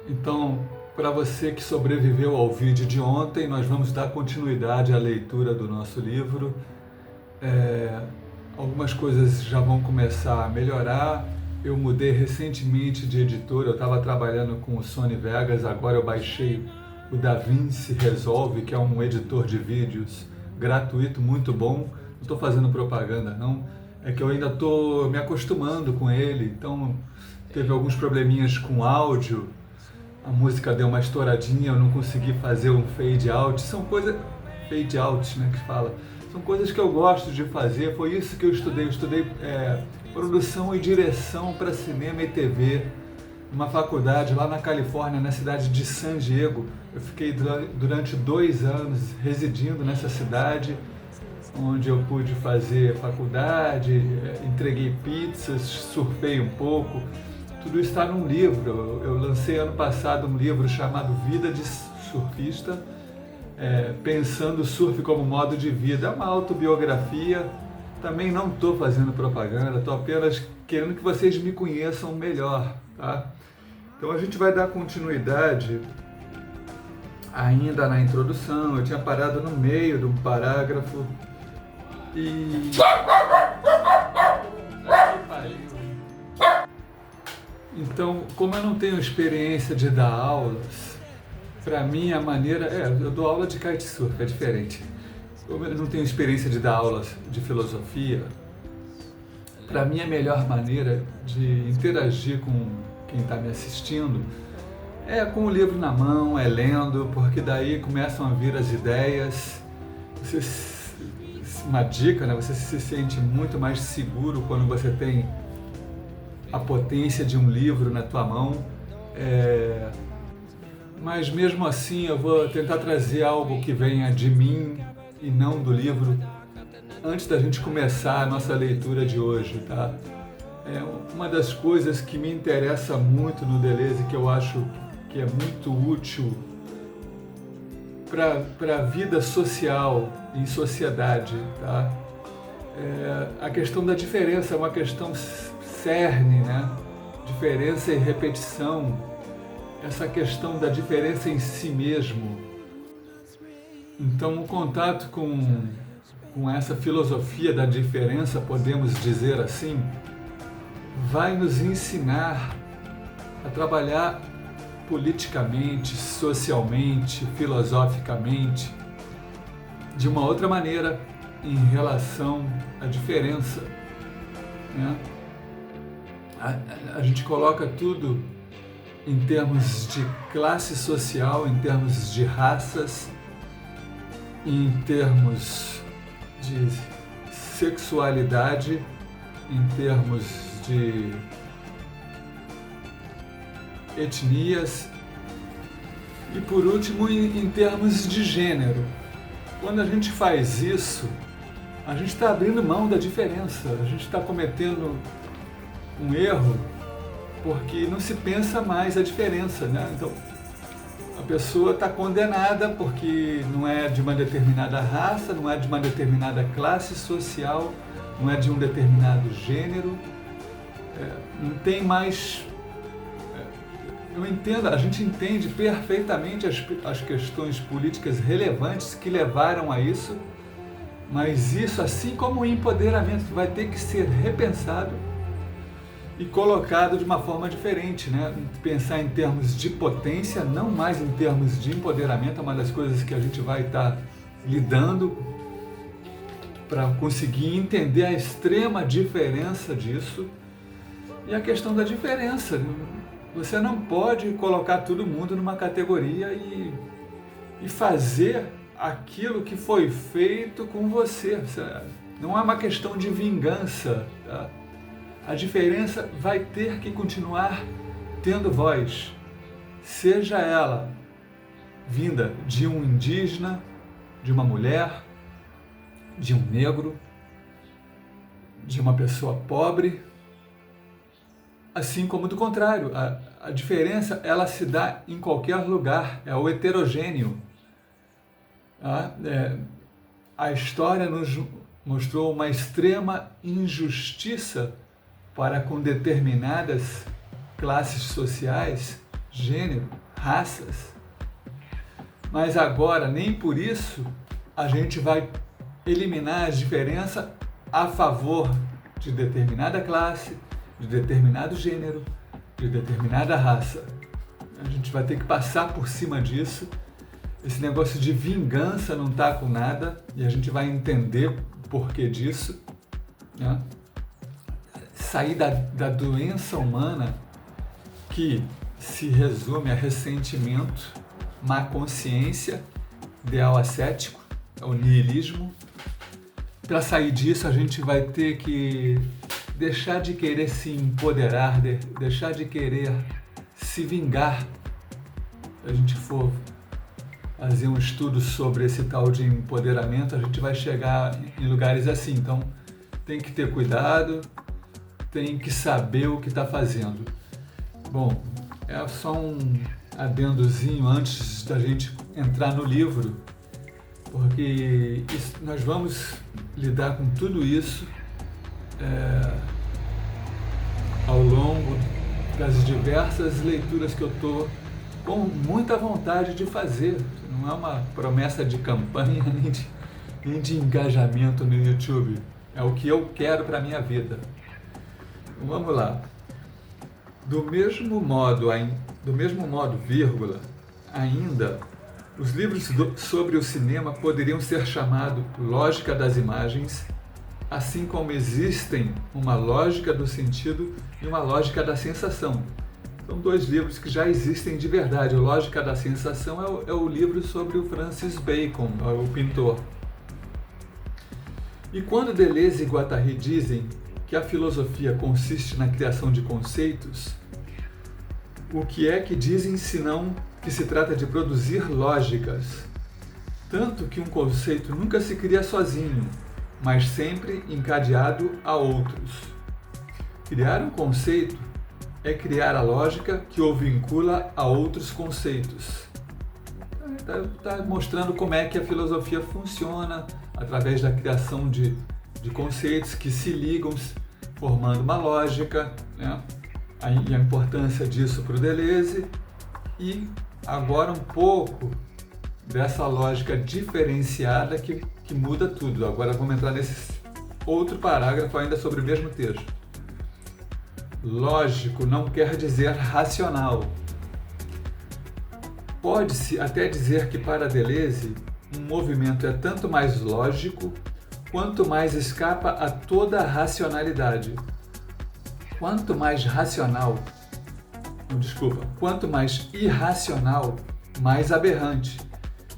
Então, para você que sobreviveu ao vídeo de ontem, nós vamos dar continuidade à leitura do nosso livro. Algumas coisas já vão começar a melhorar. Eu mudei recentemente de editora, eu estava trabalhando com o Sony Vegas, agora eu baixei o DaVinci Resolve, que é um editor de vídeos gratuito, muito bom. Não estou fazendo propaganda não, é que eu ainda estou me acostumando com ele, então teve alguns probleminhas com áudio, a música deu uma estouradinha, eu não consegui fazer um fade out, são coisas, fade out, né, que fala, são coisas que eu gosto de fazer, foi isso que eu estudei produção e direção para cinema e TV, numa faculdade lá na Califórnia, na cidade de San Diego. Eu fiquei durante 2 anos residindo nessa cidade, onde eu pude fazer faculdade, entreguei pizzas, surfei um pouco. Tudo está num livro. Eu lancei ano passado um livro chamado Vida de Surfista, pensando o surf como modo de vida. É uma autobiografia. Também não estou fazendo propaganda, estou apenas querendo que vocês me conheçam melhor, tá? Então a gente vai dar continuidade ainda na introdução. Eu tinha parado no meio de um parágrafo e... Então, como eu não tenho experiência de dar aulas, para mim a maneira... eu dou aula de kitesurf, é diferente. Como eu não tenho experiência de dar aulas de filosofia, para mim a melhor maneira de interagir com quem está me assistindo é com o livro na mão, é lendo, porque daí começam a vir as ideias. Uma dica, né? Você se sente muito mais seguro quando você tem a potência de um livro na tua mão. Mas mesmo assim eu vou tentar trazer algo que venha de mim e não do livro antes da gente começar a nossa leitura de hoje, tá? Uma das coisas que me interessa muito no Deleuze, que eu acho que é muito útil para a vida social, em sociedade, tá? A questão da diferença é uma questão cerne, né? Diferença e repetição, essa questão da diferença em si mesmo. Então, o contato com essa filosofia da diferença, podemos dizer assim, vai nos ensinar a trabalhar politicamente, socialmente, filosoficamente, de uma outra maneira em relação à diferença, né? A gente coloca tudo em termos de classe social, em termos de raças, em termos de sexualidade, em termos de etnias e, por último, em termos de gênero. Quando a gente faz isso, a gente está abrindo mão da diferença, a gente está cometendo um erro porque não se pensa mais a diferença, né? Então, a pessoa está condenada porque não é de uma determinada raça, não é de uma determinada classe social, não é de um determinado gênero, não tem mais... Eu entendo, a gente entende perfeitamente as questões políticas relevantes que levaram a isso, mas isso, assim como o empoderamento, vai ter que ser repensado e colocado de uma forma diferente, né? Pensar em termos de potência, não mais em termos de empoderamento, é uma das coisas que a gente vai estar lidando para conseguir entender a extrema diferença disso. E a questão da diferença, você não pode colocar todo mundo numa categoria e fazer aquilo que foi feito com você. Não é uma questão de vingança, tá? A diferença vai ter que continuar tendo voz, seja ela vinda de um indígena, de uma mulher, de um negro, de uma pessoa pobre, assim como do contrário. A diferença, ela se dá em qualquer lugar, é o heterogêneo. A história nos mostrou uma extrema injustiça para com determinadas classes sociais, gênero, raças. Mas agora, nem por isso, a gente vai eliminar as diferenças a favor de determinada classe, de determinado gênero, de determinada raça. A gente vai ter que passar por cima disso. Esse negócio de vingança não está com nada e a gente vai entender o porquê disso, né? Sair da doença humana que se resume a ressentimento, má consciência, ideal ascético, o niilismo. Para sair disso, a gente vai ter que deixar de querer se empoderar, deixar de querer se vingar. Se a gente for fazer um estudo sobre esse tal de empoderamento, a gente vai chegar em lugares assim. Então, tem que ter cuidado, tem que saber o que está fazendo. Bom, é só um adendozinho antes da gente entrar no livro, porque nós vamos lidar com tudo isso ao longo das diversas leituras que eu estou com muita vontade de fazer. Não é uma promessa de campanha nem de engajamento no YouTube. É o que eu quero para a minha vida. Então, vamos lá. Do mesmo modo, vírgula, ainda, os livros sobre o cinema poderiam ser chamados lógica das imagens, assim como existem uma lógica do sentido e uma lógica da sensação. São dois livros que já existem de verdade. A Lógica da Sensação é o livro sobre o Francis Bacon, o pintor. E quando Deleuze e Guattari dizem que a filosofia consiste na criação de conceitos, o que é que dizem senão que se trata de produzir lógicas? Tanto que um conceito nunca se cria sozinho, mas sempre encadeado a outros. Criar um conceito é criar a lógica que o vincula a outros conceitos. Está mostrando como é que a filosofia funciona através da criação de conceitos que se ligam, formando uma lógica, né? E a importância disso para o Deleuze. E agora um pouco dessa lógica diferenciada que muda tudo. Agora vamos entrar nesse outro parágrafo ainda sobre o mesmo texto. Lógico não quer dizer racional. Pode-se até dizer que para Deleuze, um movimento é tanto mais lógico quanto mais escapa a toda a racionalidade. Quanto mais irracional, mais aberrante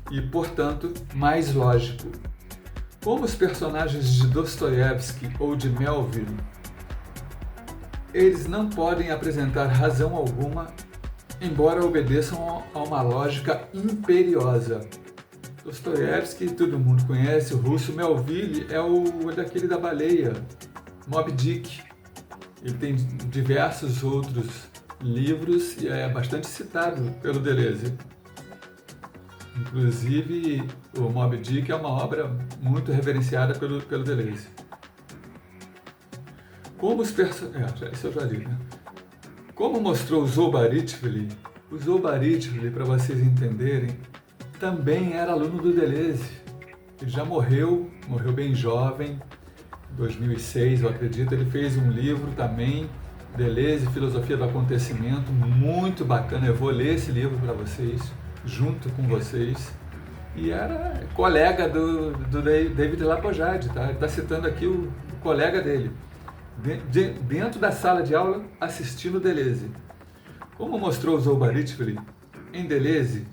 e, portanto, mais lógico. Como os personagens de Dostoiévski ou de Melville, eles não podem apresentar razão alguma, embora obedeçam a uma lógica imperiosa. Dostoiévski, todo mundo conhece, o russo. Melville é o daquele da baleia, Moby Dick. Ele tem diversos outros livros e é bastante citado pelo Deleuze. Inclusive, o Moby Dick é uma obra muito reverenciada pelo Deleuze. Como os isso eu já li, né? Como mostrou o Zolbarishvili, para vocês entenderem, também era aluno do Deleuze. Ele já morreu bem jovem, em 2006, eu acredito. Ele fez um livro também, Deleuze, Filosofia do Acontecimento, muito bacana. Eu vou ler esse livro para vocês, junto com vocês. E era colega do David Lapojade, tá? Ele está citando aqui o colega dele, dentro da sala de aula, assistindo Deleuze. Como mostrou Zolbarishvili, em Deleuze,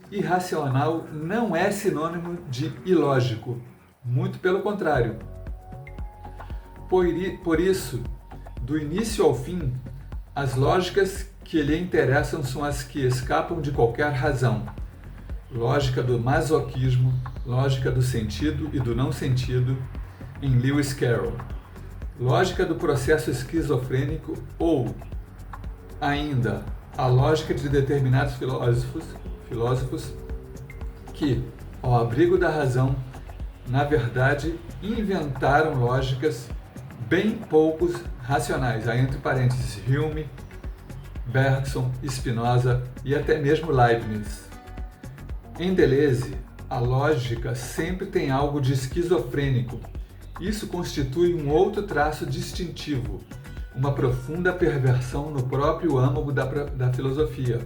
irracional não é sinônimo de ilógico, muito pelo contrário. Por isso, do início ao fim, as lógicas que lhe interessam são as que escapam de qualquer razão. Lógica do masoquismo, lógica do sentido e do não sentido, em Lewis Carroll. Lógica do processo esquizofrênico ou, ainda, a lógica de determinados filósofos que, ao abrigo da razão, na verdade, inventaram lógicas bem poucos racionais. Aí, entre parênteses, Hume, Bergson, Spinoza e até mesmo Leibniz. Em Deleuze, a lógica sempre tem algo de esquizofrênico. Isso constitui um outro traço distintivo, uma profunda perversão no próprio âmago da filosofia.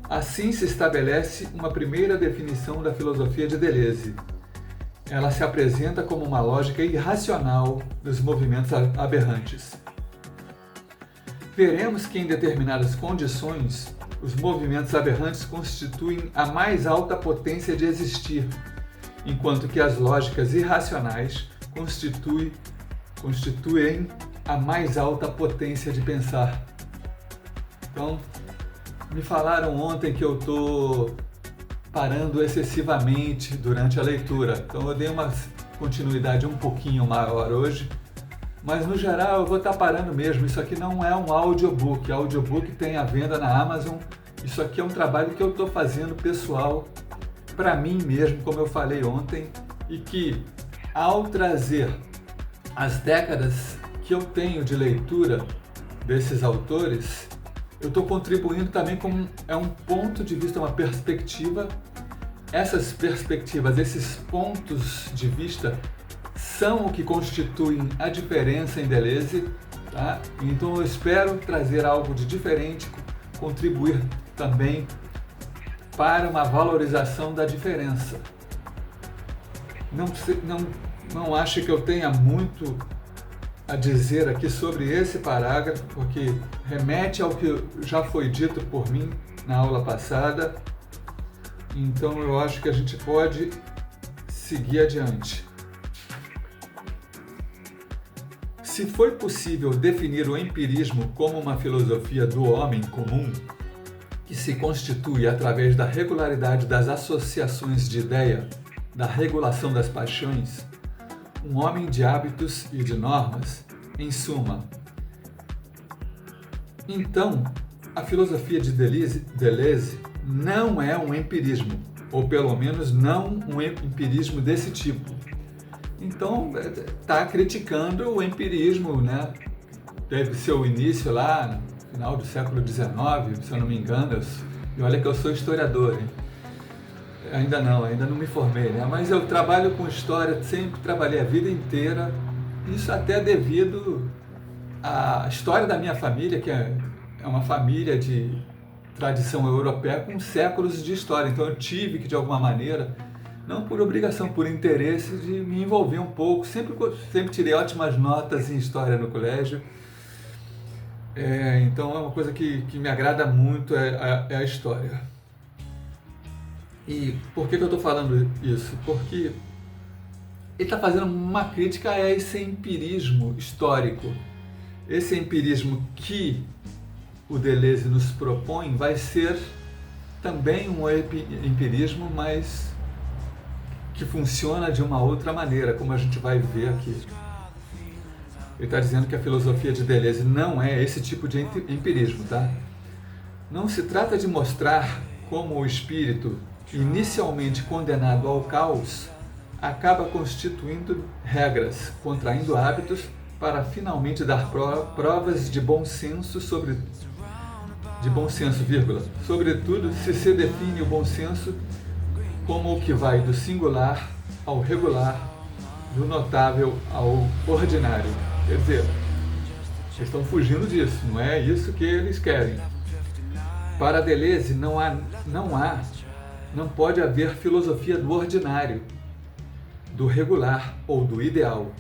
Assim se estabelece uma primeira definição da filosofia de Deleuze. Ela se apresenta como uma lógica irracional dos movimentos aberrantes. Veremos que em determinadas condições, os movimentos aberrantes constituem a mais alta potência de existir, enquanto que as lógicas irracionais constituem a mais alta potência de pensar. Então, me falaram ontem que eu estou parando excessivamente durante a leitura, então eu dei uma continuidade um pouquinho maior hoje, mas no geral eu vou estar parando mesmo. Isso aqui não é um audiobook, audiobook tem à venda na Amazon. Isso aqui é um trabalho que eu estou fazendo pessoal, para mim mesmo, como eu falei ontem, e que ao trazer as décadas que eu tenho de leitura desses autores, eu estou contribuindo também com um ponto de vista, uma perspectiva. Essas perspectivas, esses pontos de vista são o que constituem a diferença em Deleuze, tá? Então eu espero trazer algo de diferente, contribuir também para uma valorização da diferença. Não acho que eu tenha muito a dizer aqui sobre esse parágrafo, porque remete ao que já foi dito por mim na aula passada. Então eu acho que a gente pode seguir adiante. Se foi possível definir o empirismo como uma filosofia do homem comum, que se constitui através da regularidade das associações de ideia, da regulação das paixões, um homem de hábitos e de normas, em suma. Então, a filosofia de Deleuze não é um empirismo, ou pelo menos não um empirismo desse tipo. Então, está criticando o empirismo, né? Teve seu início lá no final do século XIX, se eu não me engano, e olha que eu sou historiador, hein? Ainda não me formei, né? Mas eu trabalho com história, sempre trabalhei a vida inteira, isso até devido à história da minha família, que é uma família de tradição europeia com séculos de história. Então eu tive que, de alguma maneira, não por obrigação, por interesse, de me envolver um pouco. Sempre tirei ótimas notas em história no colégio. Então é uma coisa que me agrada muito, é a história. E por que eu estou falando isso? Porque ele está fazendo uma crítica a esse empirismo histórico. Esse empirismo que o Deleuze nos propõe vai ser também um empirismo, mas que funciona de uma outra maneira, como a gente vai ver aqui. Ele está dizendo que a filosofia de Deleuze não é esse tipo de empirismo, tá? Não se trata de mostrar como o espírito, inicialmente condenado ao caos, acaba constituindo regras, contraindo hábitos, para finalmente dar provas de bom senso Sobretudo, se define o bom senso como o que vai do singular ao regular, do notável ao ordinário. Quer dizer, eles estão fugindo disso, não é isso que eles querem. Para Deleuze não pode haver filosofia do ordinário, do regular ou do ideal.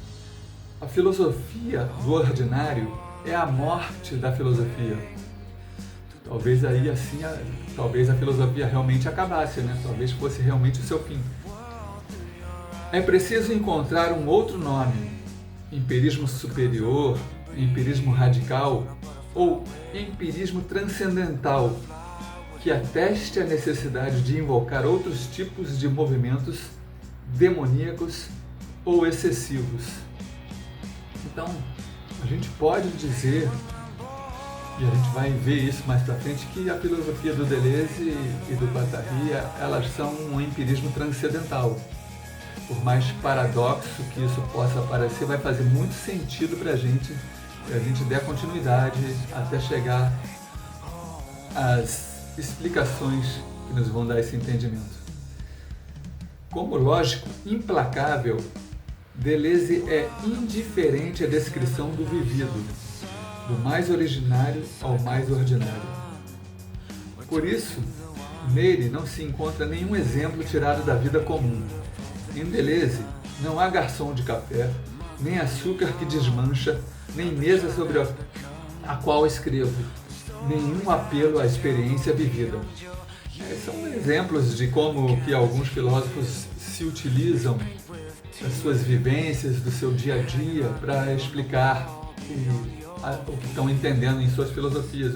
A filosofia do ordinário é a morte da filosofia. Talvez aí assim, talvez a filosofia realmente acabasse, né? Talvez fosse realmente o seu fim. É preciso encontrar um outro nome: empirismo superior, empirismo radical ou empirismo transcendental, que ateste a necessidade de invocar outros tipos de movimentos demoníacos ou excessivos. Então, a gente pode dizer, e a gente vai ver isso mais para frente, que a filosofia do Deleuze e do Guattari, elas são um empirismo transcendental. Por mais paradoxo que isso possa parecer, vai fazer muito sentido para a gente, se a gente der continuidade até chegar as explicações que nos vão dar esse entendimento. Como lógico implacável, Deleuze é indiferente à descrição do vivido, do mais originário ao mais ordinário. Por isso, nele não se encontra nenhum exemplo tirado da vida comum. Em Deleuze não há garçom de café, nem açúcar que desmancha, nem mesa sobre a qual escrevo, nenhum apelo à experiência vivida. São exemplos de como que alguns filósofos se utilizam das suas vivências, do seu dia a dia, para explicar o que estão entendendo em suas filosofias.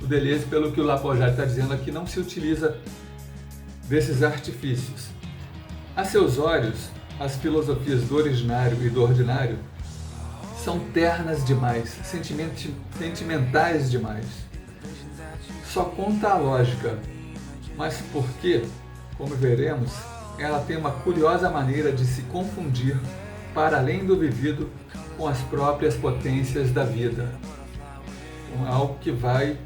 O Deleuze, pelo que o Lapojare está dizendo aqui, não se utiliza desses artifícios. A seus olhos, as filosofias do originário e do ordinário são ternas demais, sentimentais demais. Só conta a lógica, mas porque, como veremos, ela tem uma curiosa maneira de se confundir para além do vivido com as próprias potências da vida. Então, é algo que vai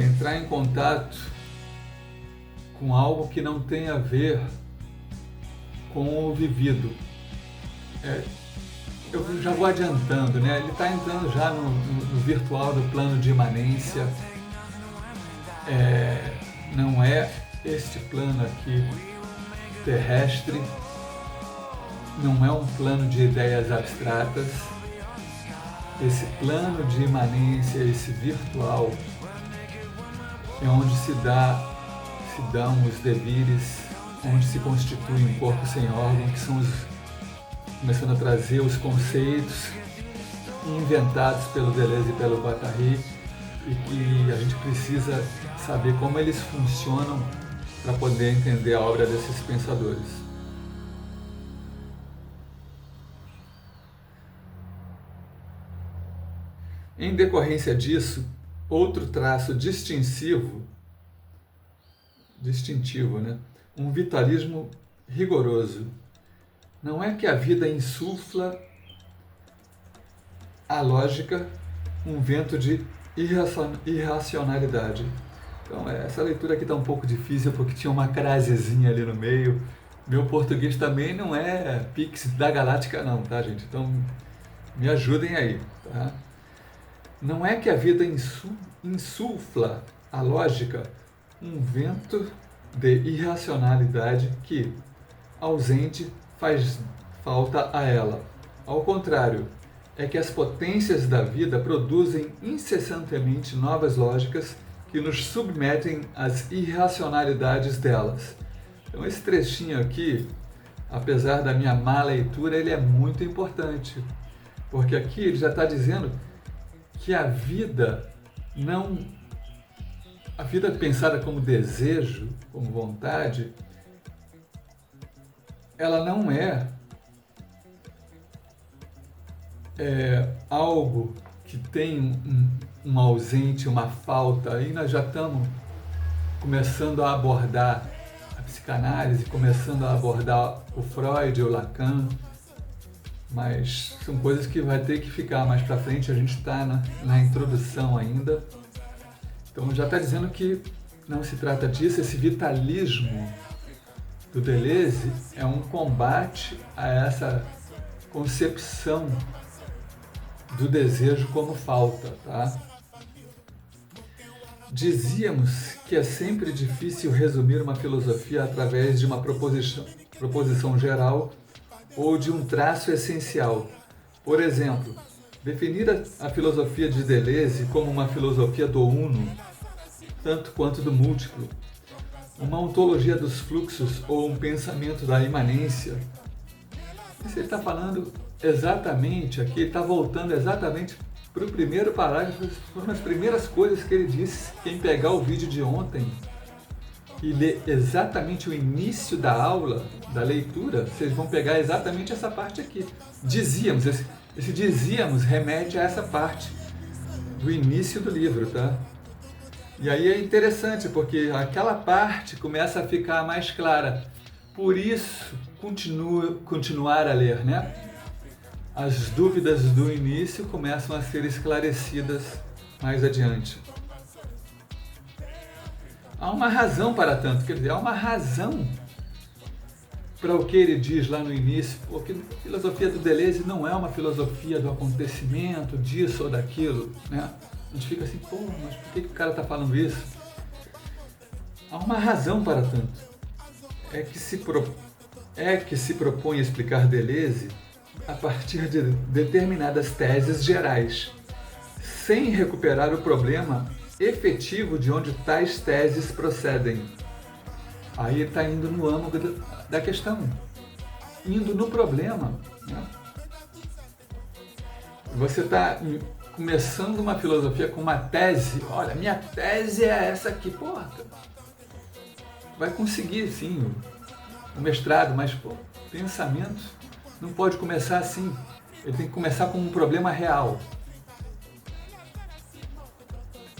entrar em contato com algo que não tem a ver com o vivido. Eu já vou adiantando, né? Ele está entrando já no virtual do plano de imanência. Não é este plano aqui terrestre, não é um plano de ideias abstratas. Esse plano de imanência, esse virtual, é onde se dão os devires, onde se constitui um corpo sem órgão, que são começando a trazer os conceitos inventados pelo Deleuze e pelo Guattari, e que a gente precisa saber como eles funcionam para poder entender a obra desses pensadores. Em decorrência disso, outro traço distintivo, né? Um vitalismo rigoroso. Não é que a vida insufla à lógica um vento de irracionalidade. Então, essa leitura aqui está um pouco difícil porque tinha uma crasezinha ali no meio. Meu português também não é Pix da Galáctica não, tá, gente? Então, me ajudem aí, tá? Não é que a vida insufla à lógica um vento de irracionalidade que, ausente, faz falta a ela. Ao contrário, é que as potências da vida produzem incessantemente novas lógicas que nos submetem às irracionalidades delas. Então esse trechinho aqui, apesar da minha má leitura, ele é muito importante, porque aqui ele já está dizendo que a vida pensada como desejo, como vontade, ela não é algo que tem um ausente, uma falta. Aí nós já estamos começando a abordar a psicanálise, começando a abordar o Freud, o Lacan, mas são coisas que vai ter que ficar mais para frente. A gente está na introdução ainda. Então já está dizendo que não se trata disso. Esse vitalismo do Deleuze é um combate a essa concepção do desejo como falta, tá? Dizíamos que é sempre difícil resumir uma filosofia através de uma proposição geral ou de um traço essencial. Por exemplo, definir a filosofia de Deleuze como uma filosofia do uno, tanto quanto do múltiplo, uma ontologia dos fluxos ou um pensamento da imanência. Isso ele está falando exatamente aqui, ele está voltando exatamente para o primeiro parágrafo, foram as primeiras coisas que ele disse. Quem pegar o vídeo de ontem e ler exatamente o início da aula, da leitura, vocês vão pegar exatamente essa parte aqui. Dizíamos, esse dizíamos remete a essa parte do início do livro, tá? E aí é interessante, porque aquela parte começa a ficar mais clara. Por isso, continuar a ler, né? As dúvidas do início começam a ser esclarecidas mais adiante. Há uma razão para tanto, quer dizer, há uma razão para o que ele diz lá no início, porque a filosofia do Deleuze não é uma filosofia do acontecimento, disso ou daquilo, né? A gente fica assim, pô, mas por que o cara está falando isso? Há uma razão para tanto. É que se propõe a explicar Deleuze a partir de determinadas teses gerais, sem recuperar o problema efetivo de onde tais teses procedem. Aí está indo no âmago da questão, indo no problema, né? Você está começando uma filosofia com uma tese, olha, minha tese é essa aqui, porra, vai conseguir sim o mestrado, mas pô, pensamento não pode começar assim, ele tem que começar com um problema real.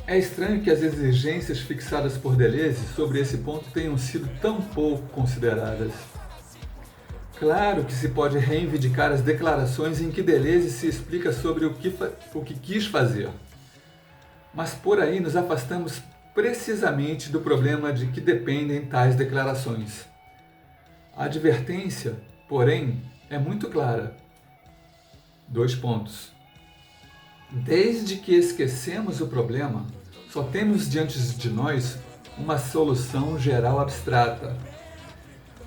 É estranho que as exigências fixadas por Deleuze sobre esse ponto tenham sido tão pouco consideradas. Claro que se pode reivindicar as declarações em que Deleuze se explica sobre o que quis fazer, mas por aí nos afastamos precisamente do problema de que dependem tais declarações. A advertência, porém, é muito clara. 2 pontos. Desde que esquecemos o problema, só temos diante de nós uma solução geral abstrata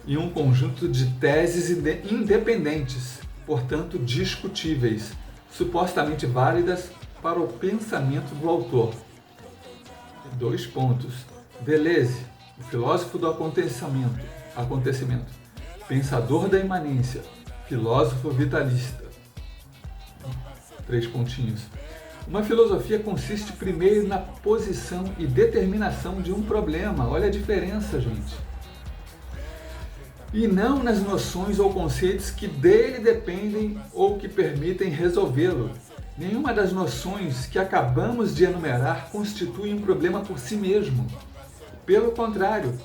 e um conjunto de teses independentes, portanto discutíveis, supostamente válidas para o pensamento do autor. 2 pontos. Deleuze, o filósofo do acontecimento, pensador da imanência, filósofo vitalista. 3 pontinhos. Uma filosofia consiste primeiro na posição e determinação de um problema. Olha a diferença, gente. E não nas noções ou conceitos que dele dependem ou que permitem resolvê-lo. Nenhuma das noções que acabamos de enumerar constitui um problema por si mesmo. Pelo contrário,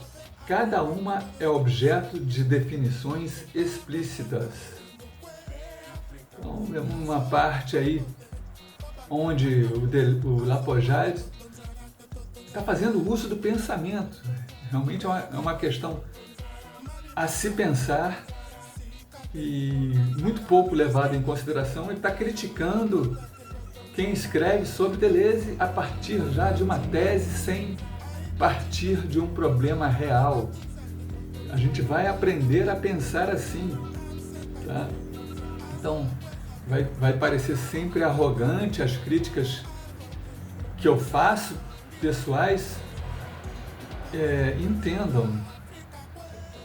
cada uma é objeto de definições explícitas. Então, é uma parte aí onde o Lapojade está fazendo uso do pensamento. Realmente é uma questão a se pensar e muito pouco levada em consideração. Ele está criticando quem escreve sobre Deleuze a partir já de uma tese sem partir de um problema real. A gente vai aprender a pensar assim, tá? Então, vai parecer sempre arrogante as críticas que eu faço, pessoais. Entendam,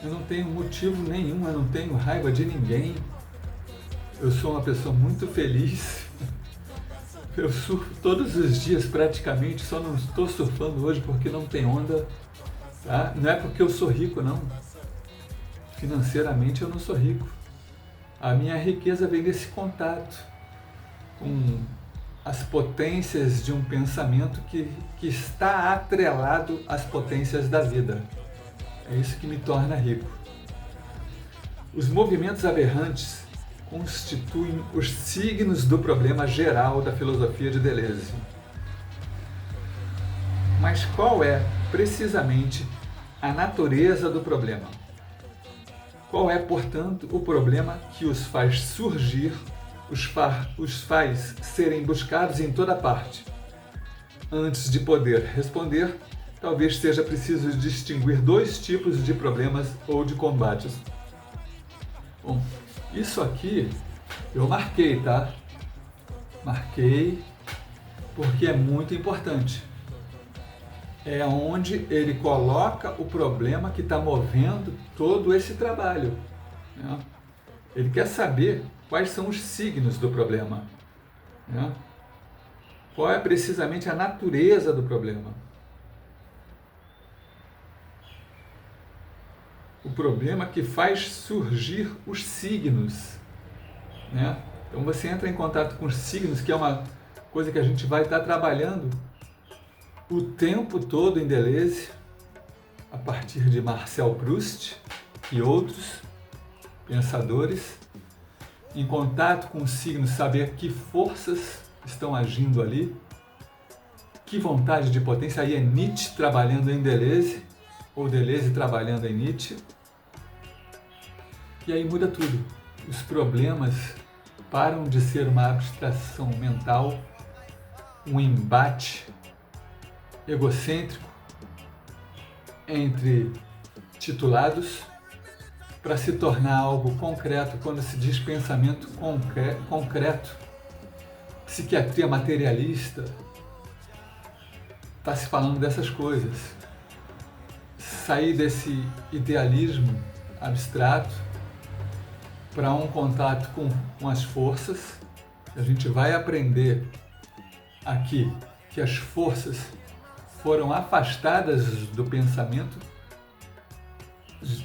eu não tenho motivo nenhum, eu não tenho raiva de ninguém. Eu sou uma pessoa muito feliz. Eu surfo todos os dias praticamente, só não estou surfando hoje porque não tem onda, tá? Não é porque eu sou rico, não. Financeiramente eu não sou rico. A minha riqueza vem desse contato com as potências de um pensamento que está atrelado às potências da vida. É isso que me torna rico. Os movimentos aberrantes constituem os signos do problema geral da filosofia de Deleuze. Mas qual é, precisamente, a natureza do problema? Qual é, portanto, o problema que os faz surgir, os faz serem buscados em toda parte? Antes de poder responder, talvez seja preciso distinguir 2 tipos de problemas ou de combates. Bom, isso aqui eu marquei, tá? Marquei porque é muito importante. É onde ele coloca o problema que está movendo todo esse trabalho, né? Ele quer saber quais são os signos do problema, né? Qual é precisamente a natureza do problema. O problema que faz surgir os signos, né? Então você entra em contato com os signos, que é uma coisa que a gente vai estar trabalhando o tempo todo em Deleuze, a partir de Marcel Proust e outros pensadores, em contato com os signos, saber que forças estão agindo ali, que vontade de potência. Aí é Nietzsche trabalhando em Deleuze, ou Deleuze trabalhando em Nietzsche. E aí muda tudo. Os problemas param de ser uma abstração mental, um embate egocêntrico entre titulados, para se tornar algo concreto. Quando se diz pensamento concreto, psiquiatria materialista, está se falando dessas coisas. Sair desse idealismo abstrato para um contato com as forças. A gente vai aprender aqui que as forças foram afastadas do pensamento,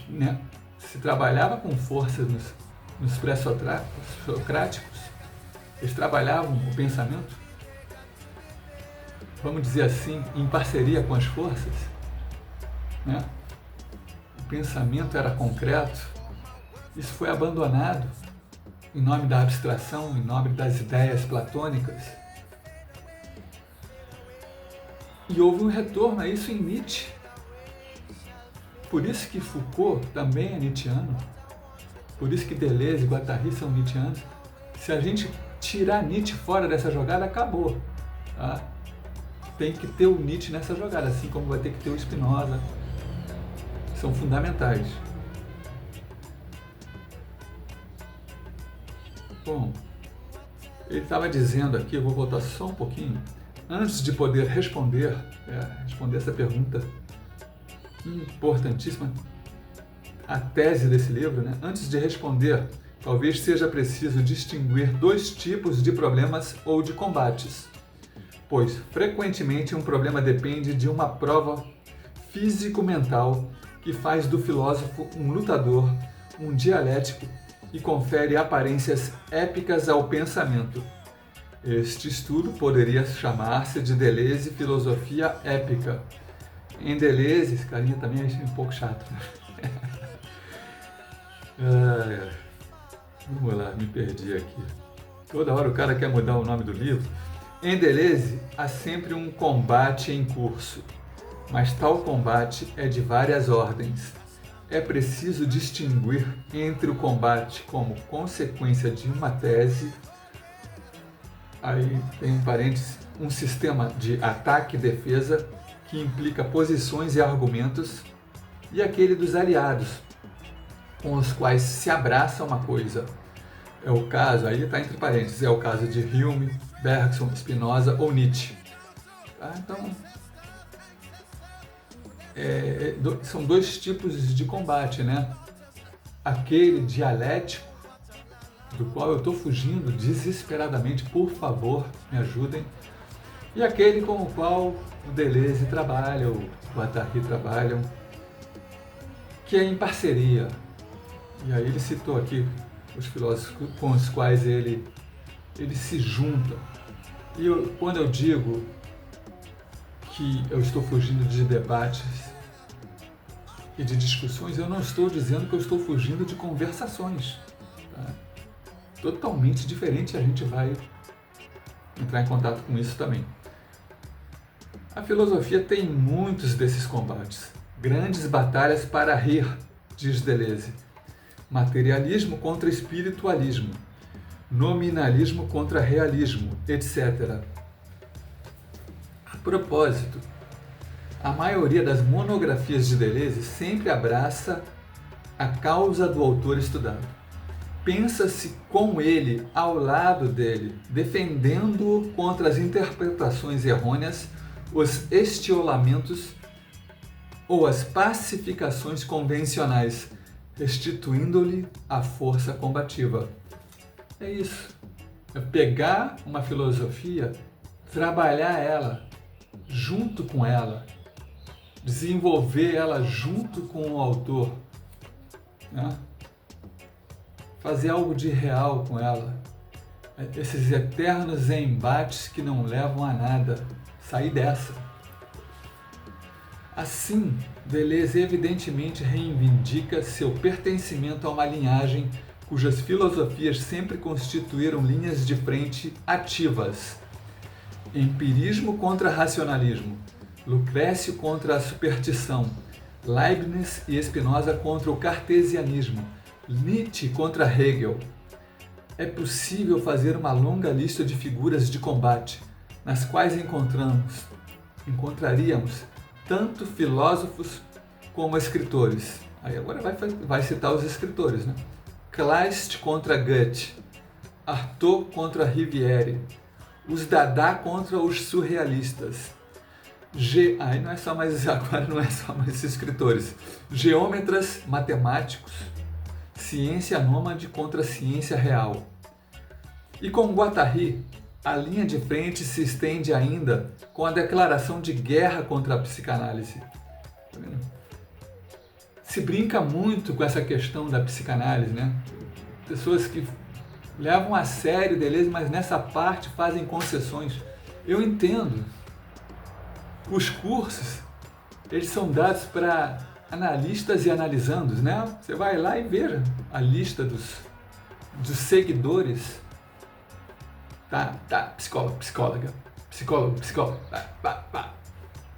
né? Se trabalhava com forças nos pré-socráticos, eles trabalhavam o pensamento, vamos dizer assim, em parceria com as forças, né? O pensamento era concreto. Isso foi abandonado em nome da abstração, em nome das ideias platônicas. E houve um retorno a isso em Nietzsche. Por isso que Foucault também é nietzschiano. Por isso que Deleuze e Guattari são nietzschianos. Se a gente tirar Nietzsche fora dessa jogada, acabou. Tá? Tem que ter o Nietzsche nessa jogada, assim como vai ter que ter o Spinoza. São fundamentais. Bom, ele estava dizendo aqui, eu vou voltar só um pouquinho, antes de poder responder essa pergunta importantíssima, a tese desse livro, né? Antes de responder, talvez seja preciso distinguir dois tipos de problemas ou de combates, pois frequentemente um problema depende de uma prova físico-mental que faz do filósofo um lutador, um dialético e confere aparências épicas ao pensamento. Este estudo poderia chamar-se de Deleuze Filosofia Épica. Em Deleuze, esse carinha também é um pouco chato, né? Vamos lá, me perdi aqui. Toda hora o cara quer mudar o nome do livro. Em Deleuze, há sempre um combate em curso, mas tal combate é de várias ordens. É preciso distinguir entre o combate como consequência de uma tese, aí tem um parênteses, um sistema de ataque e defesa que implica posições e argumentos, e aquele dos aliados, com os quais se abraça uma coisa. É o caso, aí está entre parênteses, é o caso de Hume, Bergson, Spinoza ou Nietzsche. Tá? Então, são dois tipos de combate, né? Aquele dialético, do qual eu estou fugindo desesperadamente, por favor, me ajudem, e aquele com o qual o Deleuze trabalha, o Guattari trabalham, que é em parceria. E aí ele citou aqui os filósofos com os quais ele se junta. E quando eu digo que eu estou fugindo de debates e de discussões, eu não estou dizendo que eu estou fugindo de conversações. Tá? Totalmente diferente, a gente vai entrar em contato com isso também. A filosofia tem muitos desses combates, grandes batalhas para rir, diz Deleuze. Materialismo contra espiritualismo, nominalismo contra realismo, etc. A propósito, a maioria das monografias de Deleuze sempre abraça a causa do autor estudado. Pensa-se com ele, ao lado dele, defendendo-o contra as interpretações errôneas, os estiolamentos ou as pacificações convencionais, restituindo-lhe a força combativa. É isso. É pegar uma filosofia, trabalhar ela, junto com ela, desenvolver ela junto com o autor, né? Fazer algo de real com ela. Esses eternos embates que não levam a nada. Sair dessa. Assim, Deleuze evidentemente reivindica seu pertencimento a uma linhagem cujas filosofias sempre constituíram linhas de frente ativas. Empirismo contra racionalismo, Lucrécio contra a superstição, Leibniz e Spinoza contra o cartesianismo, Nietzsche contra Hegel. É possível fazer uma longa lista de figuras de combate, nas quais encontraríamos tanto filósofos como escritores. Aí agora vai citar os escritores, né? Kleist contra Goethe, Artaud contra Rivière, os Dada contra os surrealistas. Aí agora não é só mais escritores. Geômetras, matemáticos, ciência nômade contra ciência real. E com Guattari, a linha de frente se estende ainda com a declaração de guerra contra a psicanálise. Tá vendo? Se brinca muito com essa questão da psicanálise, né? Pessoas que levam a sério Deleuze, mas nessa parte fazem concessões. Eu entendo. Os cursos, eles são dados para analistas e analisandos, né? Você vai lá e veja a lista dos seguidores. Psicólogo,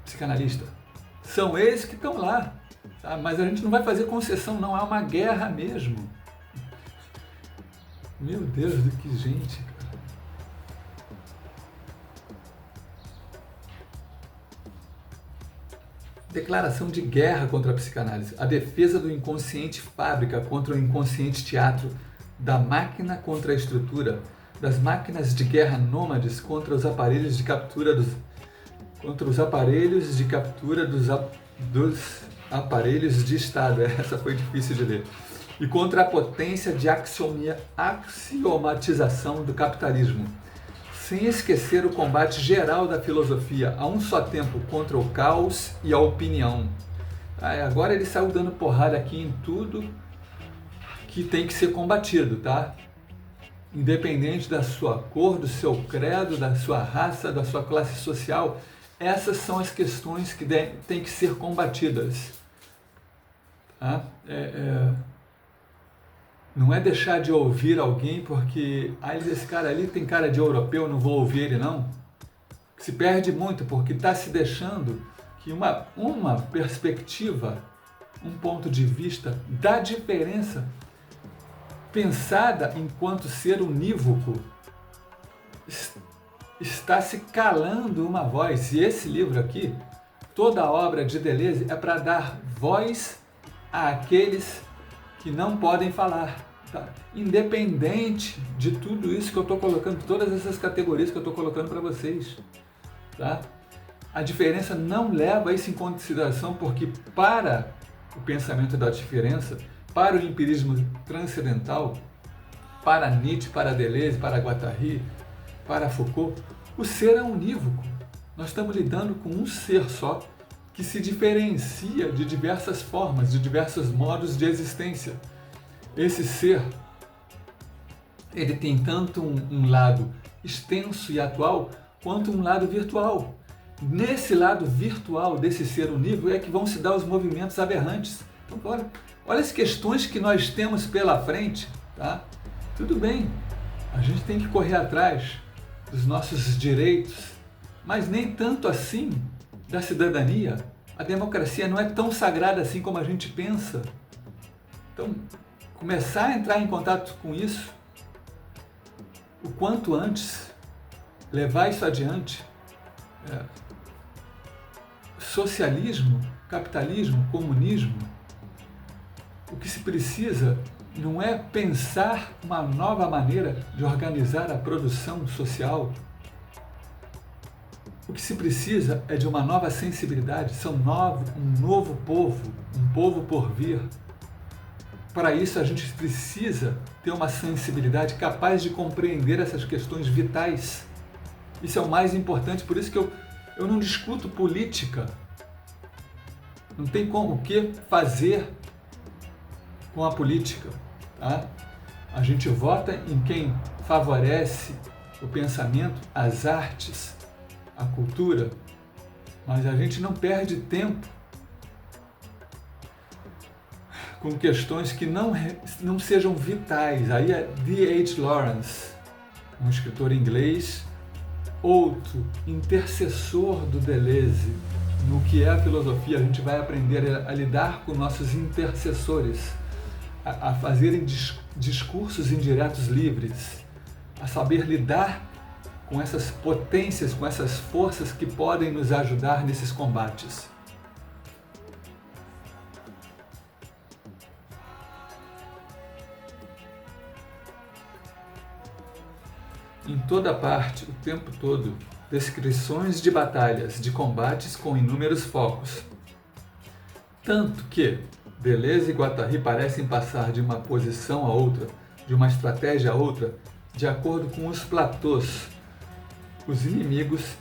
psicanalista. São eles que estão lá, tá? Mas a gente não vai fazer concessão, não. Há uma guerra mesmo. Meu Deus, que gente, cara. Declaração de guerra contra a psicanálise. A defesa do inconsciente fábrica contra o inconsciente teatro, da máquina contra a estrutura, das máquinas de guerra nômades contra os aparelhos de captura dos aparelhos de Estado. Essa foi difícil de ler. E contra a potência de axiomatização do capitalismo, sem esquecer o combate geral da filosofia a um só tempo contra o caos e a opinião. Agora ele saiu dando porrada aqui em tudo que tem que ser combatido, tá? Independente da sua cor, do seu credo, da sua raça, da sua classe social, essas são as questões que têm que ser combatidas. Tá? Não é deixar de ouvir alguém porque esse cara ali tem cara de europeu, não vou ouvir ele não. Se perde muito porque está se deixando que uma perspectiva, um ponto de vista da diferença, pensada enquanto ser unívoco, está se calando uma voz. E esse livro aqui, toda a obra de Deleuze é para dar voz àqueles que não podem falar, tá? Independente de tudo isso que eu estou colocando, todas essas categorias que eu estou colocando para vocês, tá? A diferença não leva isso em consideração porque para o pensamento da diferença, para o empirismo transcendental, para Nietzsche, para Deleuze, para Guattari, para Foucault, o ser é unívoco. Nós estamos lidando com um ser só que se diferencia de diversas formas, de diversos modos de existência. Esse ser, ele tem tanto um lado extenso e atual, quanto um lado virtual. Nesse lado virtual desse ser unívoco é que vão se dar os movimentos aberrantes. Então, olha as questões que nós temos pela frente, tá? Tudo bem, a gente tem que correr atrás dos nossos direitos, mas nem tanto assim da cidadania. A democracia não é tão sagrada assim como a gente pensa. Então, começar a entrar em contato com isso o quanto antes, levar isso adiante. Socialismo, capitalismo, comunismo, o que se precisa não é pensar uma nova maneira de organizar a produção social. O que se precisa é de uma nova sensibilidade, um novo povo, um povo por vir. Para isso a gente precisa ter uma sensibilidade capaz de compreender essas questões vitais. Isso é o mais importante, por isso que eu não discuto política. Não tem o que fazer com a política, tá? A gente vota em quem favorece o pensamento, as artes, a cultura, mas a gente não perde tempo com questões que não sejam vitais. Aí é D.H. Lawrence, um escritor inglês outro intercessor do Deleuze. No que é a filosofia, a gente vai aprender a lidar com nossos intercessores, a fazerem discursos indiretos livres, a saber lidar com essas potências, com essas forças que podem nos ajudar nesses combates. Em toda parte, o tempo todo, descrições de batalhas, de combates com inúmeros focos. Tanto que Deleuze e Guattari parecem passar de uma posição a outra, de uma estratégia a outra, de acordo com os platôs, os inimigos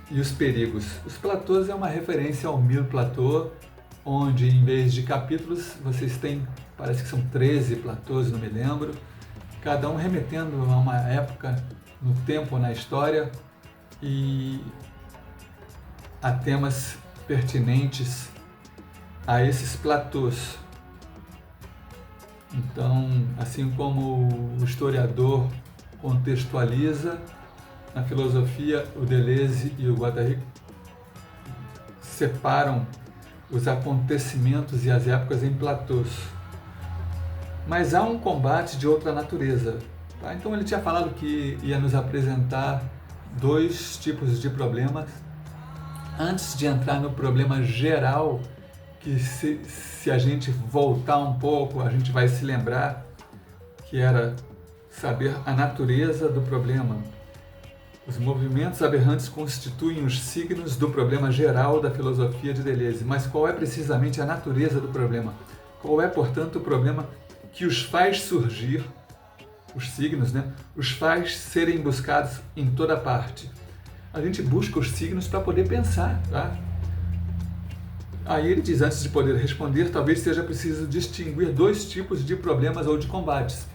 e os perigos. Os platôs é uma referência ao Mille Platô, onde em vez de capítulos vocês têm, parece que são 13 platôs, não me lembro, cada um remetendo a uma época no tempo, na história, e a temas pertinentes a esses platôs. Então, assim como o historiador contextualiza, na filosofia o Deleuze e o Guattari separam os acontecimentos e as épocas em platôs. Mas há um combate de outra natureza. Tá? Então ele tinha falado que ia nos apresentar 2 tipos de problemas. Antes de entrar no problema geral, que se a gente voltar um pouco, a gente vai se lembrar que era saber a natureza do problema. Os movimentos aberrantes constituem os signos do problema geral da filosofia de Deleuze. Mas qual é precisamente a natureza do problema? Qual é, portanto, o problema que os faz surgir, os signos, né? Os faz serem buscados em toda parte? A gente busca os signos para poder pensar, tá? Aí ele diz, antes de poder responder, talvez seja preciso distinguir 2 tipos de problemas ou de combates.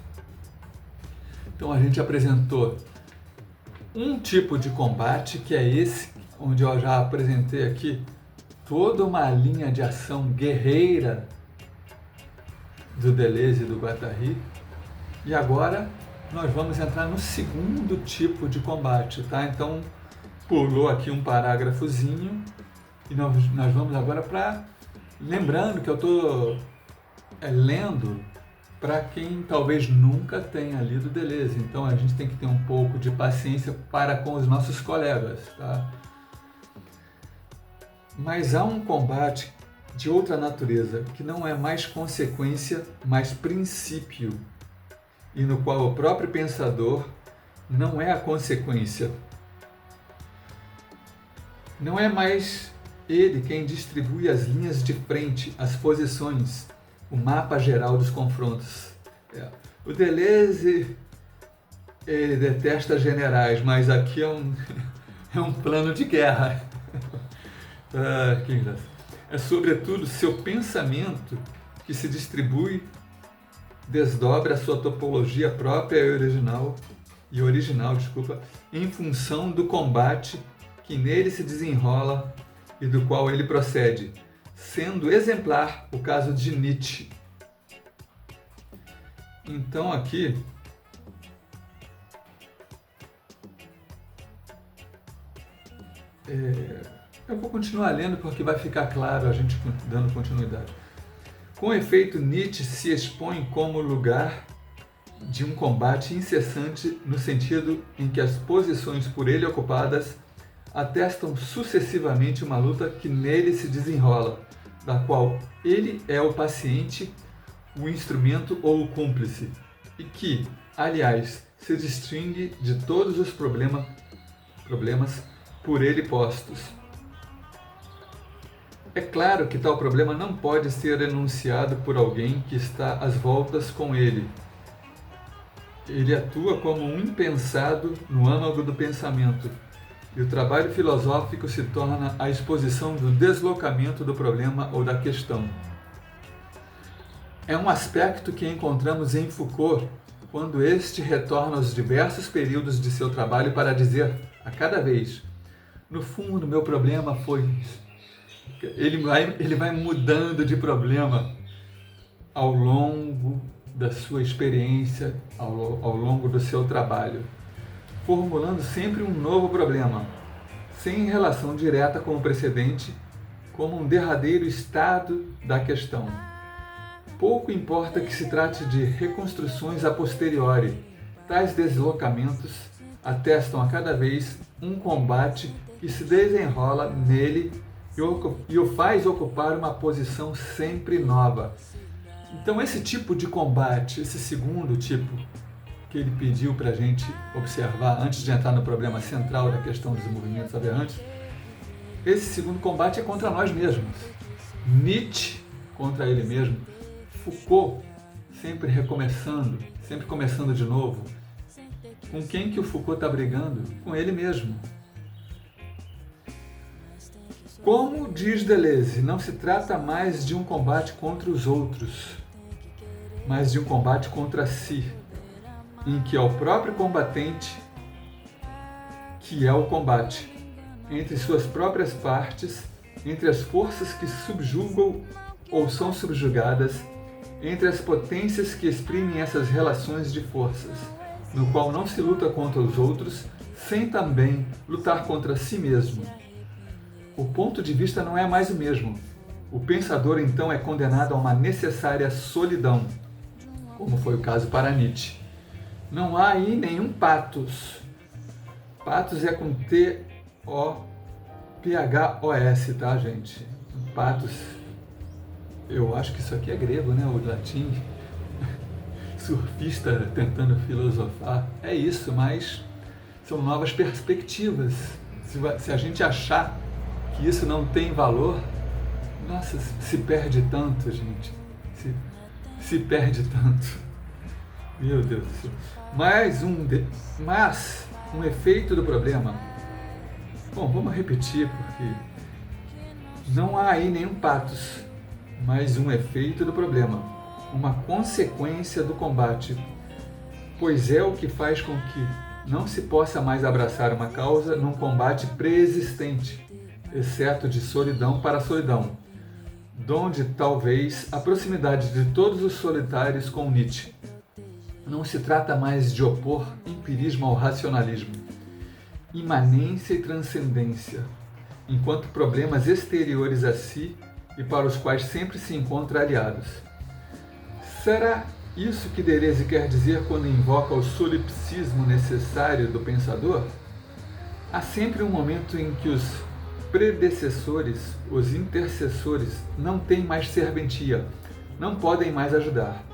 Então a gente apresentou um tipo de combate, que é esse, onde eu já apresentei aqui toda uma linha de ação guerreira do Deleuze e do Guattari. E agora nós vamos entrar no segundo tipo de combate, tá? Então pulou aqui um parágrafozinho e nós vamos agora para... Lembrando que eu estou lendo para quem talvez nunca tenha lido Deleuze, então a gente tem que ter um pouco de paciência para com os nossos colegas, tá? Mas há um combate de outra natureza, que não é mais consequência, mas princípio, e no qual o próprio pensador não é a consequência. Não é mais ele quem distribui as linhas de frente, as posições, o mapa geral dos confrontos. O Deleuze, ele detesta generais, mas aqui é um plano de guerra. Que engraçado. É sobretudo seu pensamento que se distribui, desdobra a sua topologia própria e original, em função do combate que nele se desenrola e do qual ele procede, sendo exemplar o caso de Nietzsche. Então aqui eu vou continuar lendo porque vai ficar claro a gente dando continuidade. Com efeito, Nietzsche se expõe como lugar de um combate incessante no sentido em que as posições por ele ocupadas atestam sucessivamente uma luta que nele se desenrola, da qual ele é o paciente, o instrumento ou o cúmplice, e que, aliás, se distingue de todos os problemas por ele postos. É claro que tal problema não pode ser enunciado por alguém que está às voltas com ele. Ele atua como um impensado no âmago do pensamento, e o trabalho filosófico se torna a exposição do deslocamento do problema ou da questão. É um aspecto que encontramos em Foucault, quando este retorna aos diversos períodos de seu trabalho para dizer, a cada vez, no fundo, meu problema foi... Ele vai mudando de problema ao longo da sua experiência, ao longo do seu trabalho. formulando sempre um novo problema, sem relação direta com o precedente, como um derradeiro estado da questão. Pouco importa que se trate de reconstruções a posteriori, tais deslocamentos atestam a cada vez um combate que se desenrola nele e o faz ocupar uma posição sempre nova. Então esse tipo de combate, esse segundo tipo que ele pediu para a gente observar antes de entrar no problema central da questão dos movimentos aberrantes, esse segundo combate é contra nós mesmos. Nietzsche contra ele mesmo, Foucault sempre recomeçando, sempre começando de novo. Com quem que o Foucault está brigando? Com ele mesmo. Como diz Deleuze, não se trata mais de um combate contra os outros, mas de um combate contra si, em que é o próprio combatente que é o combate, entre suas próprias partes, entre as forças que subjugam ou são subjugadas, entre as potências que exprimem essas relações de forças, no qual não se luta contra os outros, sem também lutar contra si mesmo. O ponto de vista não é mais o mesmo. O pensador então é condenado a uma necessária solidão, como foi o caso para Nietzsche. Não há aí nenhum pathos. Pathos é com T-O-P-H-O-S, tá, gente? Pathos. Eu acho que isso aqui é grego, né? O latim. Surfista tentando filosofar. É isso, mas são novas perspectivas. Se a gente achar que isso não tem valor, nossa, se perde tanto, gente. Se perde tanto. Meu Deus do céu. Mas um efeito do problema. Bom, vamos repetir, porque não há aí nenhum pathos, mas um efeito do problema, uma consequência do combate, pois é o que faz com que não se possa mais abraçar uma causa num combate preexistente, exceto de solidão para solidão, donde talvez a proximidade de todos os solitários com Nietzsche. Não se trata mais de opor empirismo ao racionalismo, imanência e transcendência, enquanto problemas exteriores a si e para os quais sempre se encontra aliados. Será isso que Deleuze quer dizer quando invoca o solipsismo necessário do pensador? Há sempre um momento em que os predecessores, os intercessores, não têm mais serventia, não podem mais ajudar.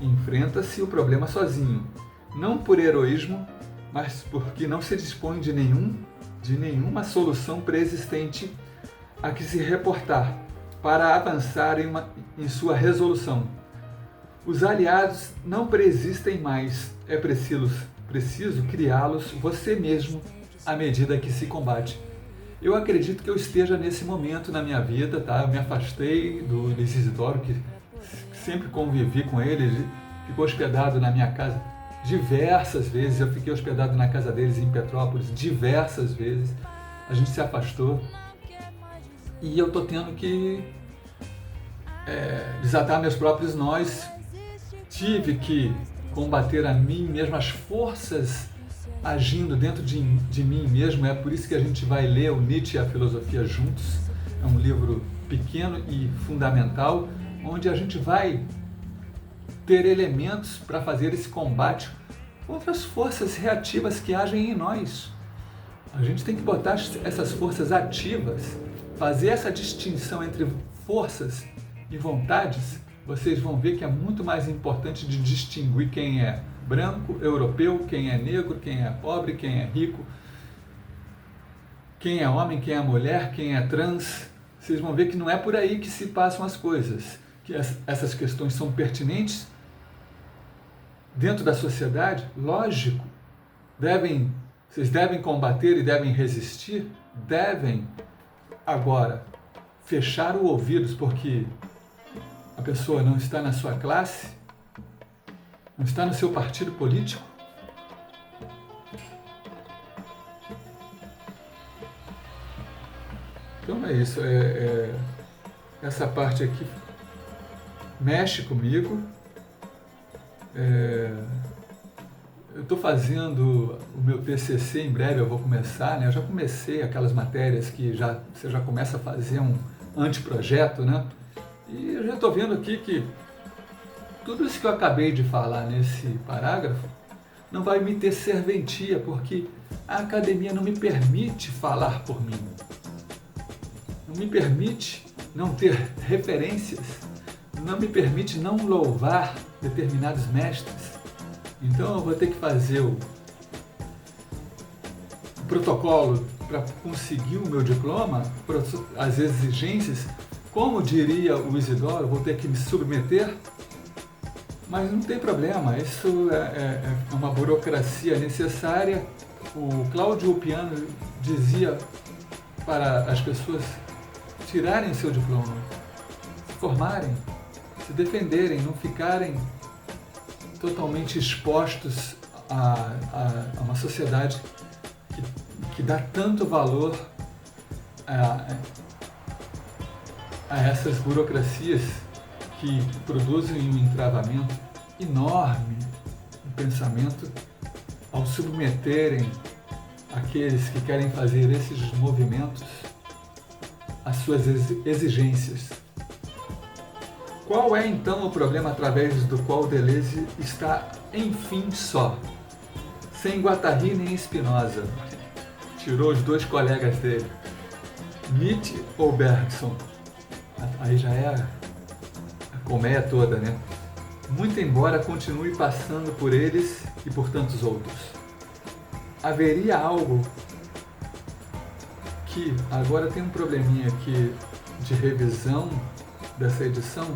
Enfrenta-se o problema sozinho, não por heroísmo, mas porque não se dispõe de nenhuma solução preexistente a que se reportar para avançar em sua resolução. Os aliados não preexistem mais, é preciso criá-los você mesmo à medida que se combate. Eu acredito que eu esteja nesse momento na minha vida, tá? Eu me afastei do Ulisses Isidoro, que sempre convivi com ele ficou hospedado na minha casa diversas vezes, eu fiquei hospedado na casa deles em Petrópolis diversas vezes, a gente se afastou e eu estou tendo que desatar meus próprios nós, tive que combater a mim mesmo, as forças agindo dentro de mim mesmo, é por isso que a gente vai ler o Nietzsche e a Filosofia juntos, é um livro pequeno e fundamental, onde a gente vai ter elementos para fazer esse combate contra as forças reativas que agem em nós. A gente tem que botar essas forças ativas, fazer essa distinção entre forças e vontades. Vocês vão ver que é muito mais importante de distinguir quem é branco, europeu, quem é negro, quem é pobre, quem é rico, quem é homem, quem é mulher, quem é trans. Vocês vão ver que não é por aí que se passam as coisas, que essas questões são pertinentes dentro da sociedade, lógico, vocês devem combater e devem resistir, devem agora fechar os ouvidos porque a pessoa não está na sua classe, não está no seu partido político. Então é isso, essa parte aqui mexe comigo, eu estou fazendo o meu TCC, em breve eu vou começar, né? Eu já comecei aquelas matérias que você já começa a fazer um anteprojeto, né? E eu já estou vendo aqui que tudo isso que eu acabei de falar nesse parágrafo não vai me ter serventia, porque a academia não me permite falar por mim. Não me permite não ter referências, não me permite não louvar determinados mestres. Então eu vou ter que fazer o protocolo para conseguir o meu diploma, as exigências, como diria o Isidoro, vou ter que me submeter, mas não tem problema, isso é uma burocracia necessária. O Cláudio Piano dizia para as pessoas tirarem seu diploma, se formarem, se defenderem, não ficarem totalmente expostos a uma sociedade que dá tanto valor a essas burocracias que produzem um entravamento enorme no pensamento ao submeterem aqueles que querem fazer esses movimentos às suas exigências. Qual é então o problema através do qual Deleuze está, enfim, só? Sem Guattari nem Spinoza. Tirou os dois colegas dele, Nietzsche ou Bergson. Aí já é a colmeia toda, né? Muito embora continue passando por eles e por tantos outros. Haveria algo que, agora tem um probleminha aqui de revisão dessa edição,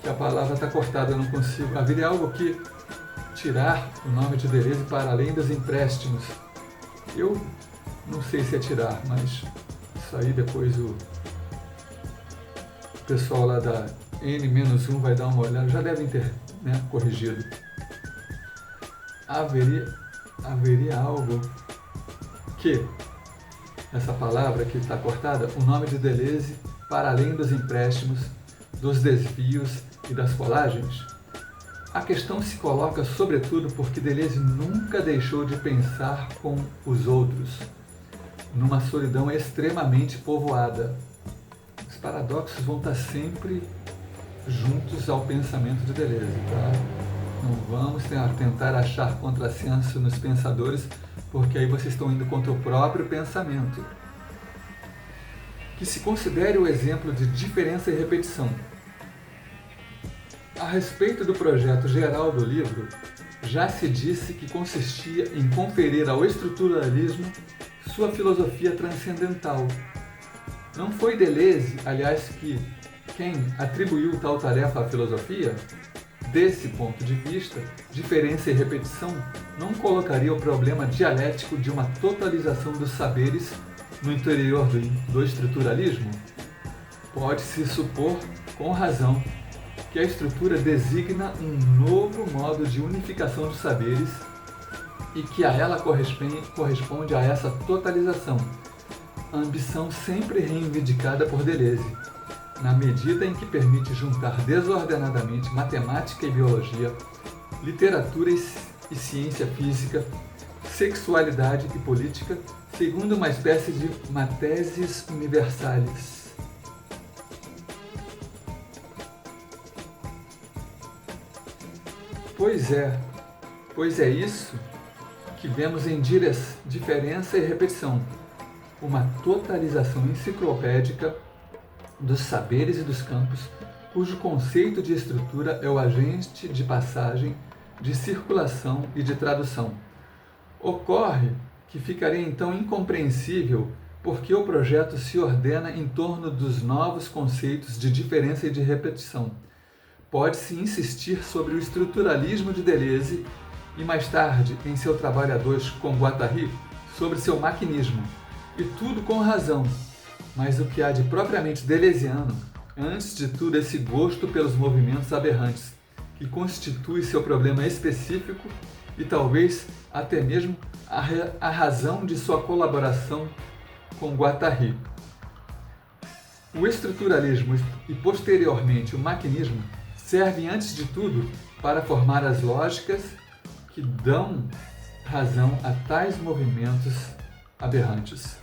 que a palavra está cortada, eu não consigo. Haveria algo que tirar o nome de Deleuze para além dos empréstimos. Eu não sei se é tirar, mas isso aí depois o pessoal lá da N-1 vai dar uma olhada, já devem ter, né, corrigido. Haveria algo que, essa palavra que está cortada, o nome de Deleuze para além dos empréstimos, dos desvios e das colagens? A questão se coloca sobretudo porque Deleuze nunca deixou de pensar com os outros, numa solidão extremamente povoada. Os paradoxos vão estar sempre juntos ao pensamento de Deleuze, tá? Não vamos tentar achar contrassenso nos pensadores, porque aí vocês estão indo contra o próprio pensamento. Que se considere o exemplo de diferença e repetição. A respeito do projeto geral do livro, já se disse que consistia em conferir ao estruturalismo sua filosofia transcendental. Não foi Deleuze, aliás, quem atribuiu tal tarefa à filosofia? Desse ponto de vista, diferença e repetição não colocaria o problema dialético de uma totalização dos saberes no interior do estruturalismo? Pode-se supor, com razão, que a estrutura designa um novo modo de unificação dos saberes e que a ela corresponde a essa totalização, ambição sempre reivindicada por Deleuze, na medida em que permite juntar desordenadamente matemática e biologia, literatura e ciência física, sexualidade e política, segundo uma espécie de mathesis universalis. Pois é isso que vemos em diferença e repetição, uma totalização enciclopédica dos saberes e dos campos, cujo conceito de estrutura é o agente de passagem, de circulação e de tradução. Ocorre que ficaria então incompreensível porque o projeto se ordena em torno dos novos conceitos de diferença e de repetição. Pode-se insistir sobre o estruturalismo de Deleuze e mais tarde, em seu trabalho a dois com Guattari, sobre seu maquinismo, e tudo com razão. Mas o que há de propriamente deleuziano, antes de tudo esse gosto pelos movimentos aberrantes, que constitui seu problema específico e talvez até mesmo a razão de sua colaboração com Guattari. O estruturalismo e posteriormente o maquinismo servem antes de tudo para formar as lógicas que dão razão a tais movimentos aberrantes.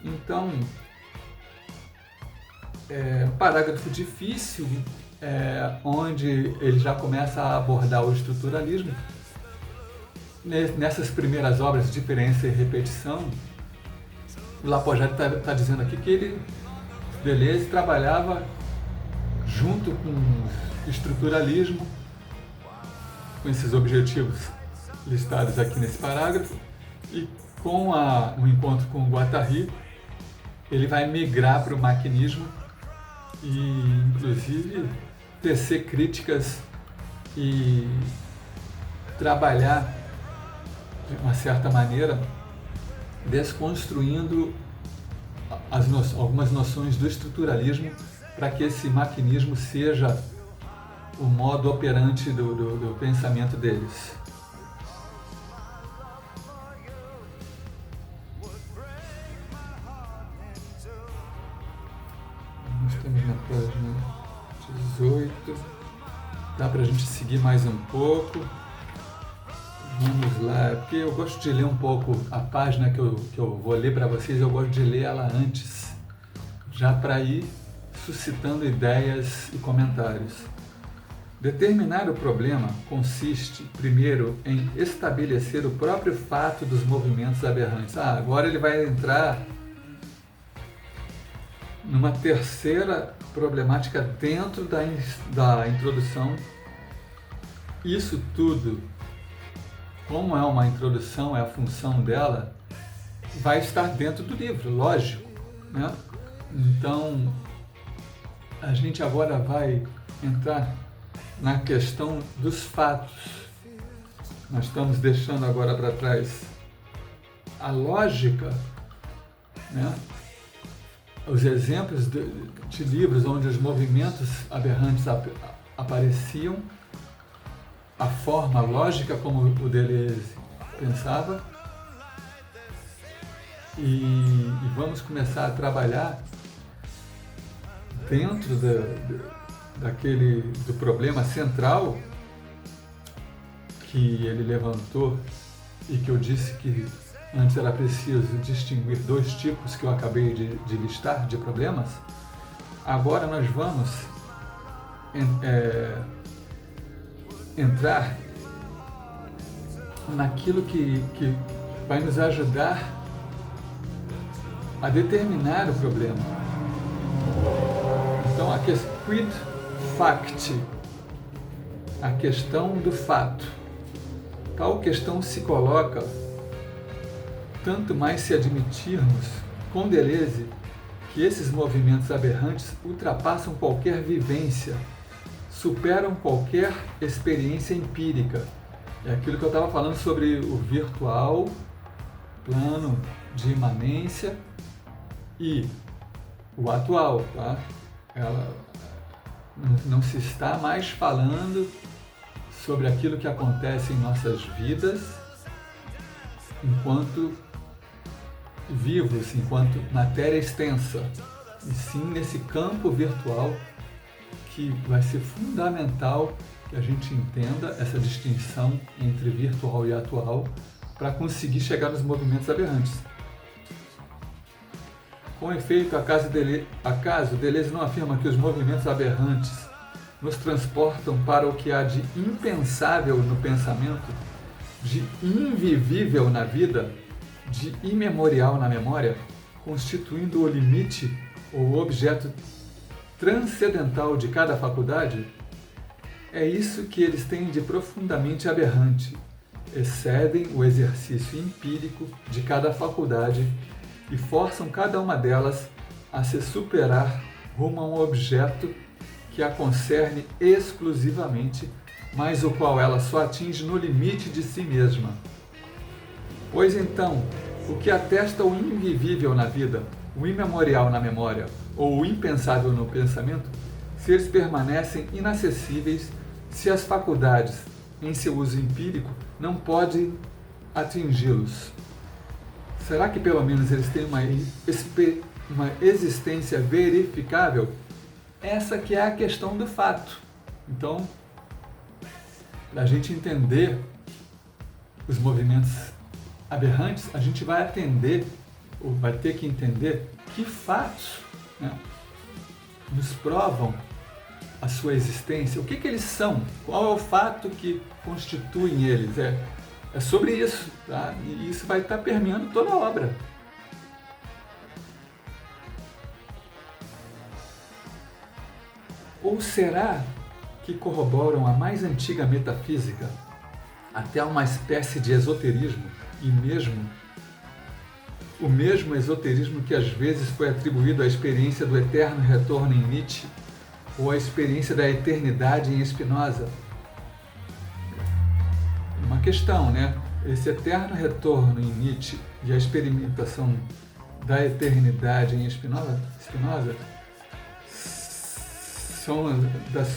Então, é um parágrafo difícil, onde ele já começa a abordar o estruturalismo. Nessas primeiras obras, Diferença e Repetição, o Lapojade está dizendo aqui que Deleuze trabalhava junto com o estruturalismo, com esses objetivos listados aqui nesse parágrafo, e com o encontro com o Guattari, ele vai migrar para o maquinismo e, inclusive, tecer críticas e trabalhar, de uma certa maneira, desconstruindo algumas noções do estruturalismo para que esse maquinismo seja o modo operante do pensamento deles. Nós estamos na página 18. Dá para a gente seguir mais um pouco. Vamos lá, porque eu gosto de ler um pouco a página que eu vou ler para vocês, eu gosto de ler ela antes, já para ir suscitando ideias e comentários. Determinar o problema consiste, primeiro, em estabelecer o próprio fato dos movimentos aberrantes. Agora ele vai entrar numa terceira problemática dentro da introdução. Isso tudo, como é uma introdução, é a função dela, vai estar dentro do livro, lógico, né? Então, a gente agora vai entrar na questão dos fatos. Nós estamos deixando agora para trás a lógica, né? Os exemplos de livros onde os movimentos aberrantes apareciam, a forma lógica como o Deleuze pensava, e vamos começar a trabalhar dentro do problema central que ele levantou e que eu disse que antes era preciso distinguir dois tipos que eu acabei de listar de problemas. Agora nós vamos entrar naquilo que vai nos ajudar a determinar o problema. Então, a quid facti, a questão do fato. Tal questão se coloca tanto mais se admitirmos, com Deleuze, que esses movimentos aberrantes ultrapassam qualquer vivência, superam qualquer experiência empírica. É aquilo que eu estava falando sobre o virtual, plano de imanência, e o atual, tá? Não se está mais falando sobre aquilo que acontece em nossas vidas enquanto vivos, enquanto matéria extensa, e sim nesse campo virtual que vai ser fundamental que a gente entenda essa distinção entre virtual e atual para conseguir chegar nos movimentos aberrantes. Com efeito, acaso Deleuze não afirma que os movimentos aberrantes nos transportam para o que há de impensável no pensamento, de invivível na vida, de imemorial na memória, constituindo o limite ou o objeto transcendental de cada faculdade? É isso que eles têm de profundamente aberrante. Excedem o exercício empírico de cada faculdade e forçam cada uma delas a se superar rumo a um objeto que a concerne exclusivamente, mas o qual ela só atinge no limite de si mesma. Pois então, o que atesta o invivível na vida, o imemorial na memória ou o impensável no pensamento, se eles permanecem inacessíveis, se as faculdades, em seu uso empírico, não podem atingi-los? Será que pelo menos eles têm uma existência verificável? Essa que é a questão do fato. Então, para a gente entender os movimentos aberrantes, a gente vai atender, ou vai ter que entender que fatos, né, nos provam a sua existência, o que eles são, qual é o fato que constitui eles. É sobre isso, tá? E isso vai estar permeando toda a obra. Ou será que corroboram a mais antiga metafísica até uma espécie de esoterismo, e mesmo o mesmo esoterismo que às vezes foi atribuído à experiência do eterno retorno em Nietzsche ou à experiência da eternidade em Spinoza? Uma questão, né? Esse eterno retorno em Nietzsche e a experimentação da eternidade em Spinoza são das